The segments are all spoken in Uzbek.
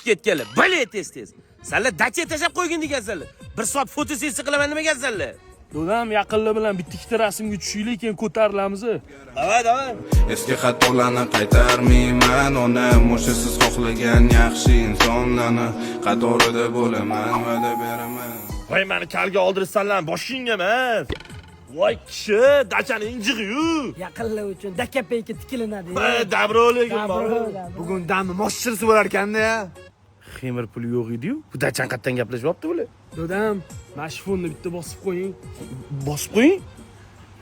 ketganlar. Bale tez. Senlar dacha tashab qo'ygin degansanlar. 1 soat fotosessiya qilaman degansanlar. Dodam yaqinlar bilan bitta rasmga tushaylik, keyin ko'tarilamiz. Davay. Eski xatolarni qaytarmayman, onam o'sha siz xohlagan yaxshi insonlarni qatorida bo'laman, va'da beraman. Voy, meni kalga oldirsanlar, boshingga emas. Voy kishi, dachani injig'i-yu. Yaqinlar uchun dakapayga tikilinadi. Dabroligim bor. Bugun damni moshchirisi bo'lar ekanda. Xemir pul yo'q edi-yu. Bu dachan qatdan gaplashyapti bular. Dodam, mana shu fonni bitta bosib qo'ying. Bosib qo'ying.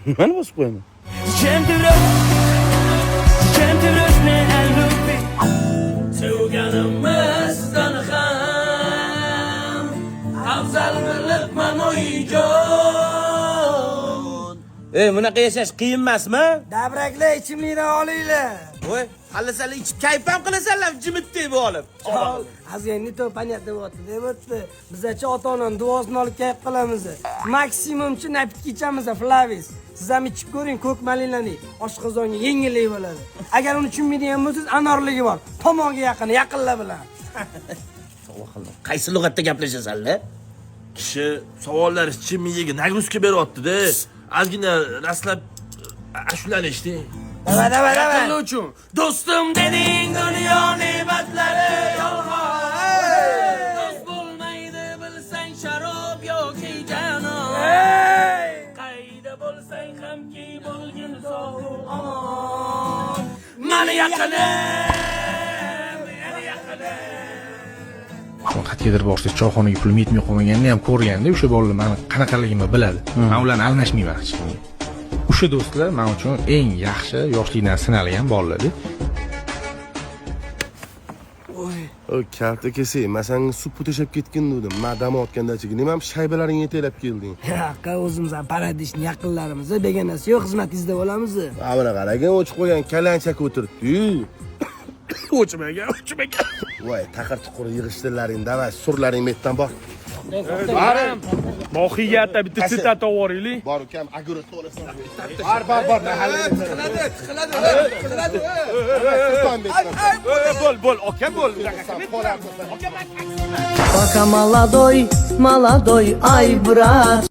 Nimani bosib qo'yaman? Sevganimizdan ham afzal bilibman oyijon. Bunaqa yashash qiyin emasmi? Dabraklar ichimlikdan olinglar. Voy, hallasanlar ichib kayf ham qilasanlar, jimitdek bo'lib olib. Azg'ayni to понятно bo'pti, debotdi. Bizacha ota-onaning duosini olib kayf qilamiz. Maksimumchi napitki ichamiz, Flavis. Siz ham ichib ko'ring, ko'k malinani. Oshqozonga yengillik bo'ladi. Agar uni tushunmaydigan bo'lsangiz, anorligi bor. Tomonga yaqinlar bilan. Qaysi lug'atda gaplashasanlar? Kishi savollar ichim miyaga nagruska beryapti-da. Ozgina raslab ashulani eshitding. Davay. Nima uchun? Do'stim Deding dunyo ne'matlari yolg'on. Do'st bo'lmaydi bilsang sharob yoki janon. Qayda bo'lsang hamki bo'lgin sog' omon. Mani yaqinim. Qat'iyadir boshda choyxonaga pulim yetmay qolmaganini ham ko'rganda, o'sha bolalar meni qanaqaligimni biladi. Men ularni almashmayman hech kimga. O'sha do'stlar men uchun eng yaxshi yoshlikdan sinalgan bolalar. O kalta kesay, masanga sup teshab ketgan dedim. Men dam otgandachiga nima ham shaybalaring yetaklab kelding. Yo'q, o'zimiz ham paradishni yaqinlarimiz, begonasi yo'q, xizmatingizda bo'lamiz. Mana qaragin, o'chib qo'ygan kalanchak o'tiribdi. o'chmagan. Voy, taqir-tuqur yig'ishtirlaring, davay, surlaring metdan bor. Barim. Mohiyatda bitta sitat ovoraylik. Bor ukam, agura to'lasan. Bor, qiladi. Bo'l, aka bo'l. Пока молодой, ай, брат.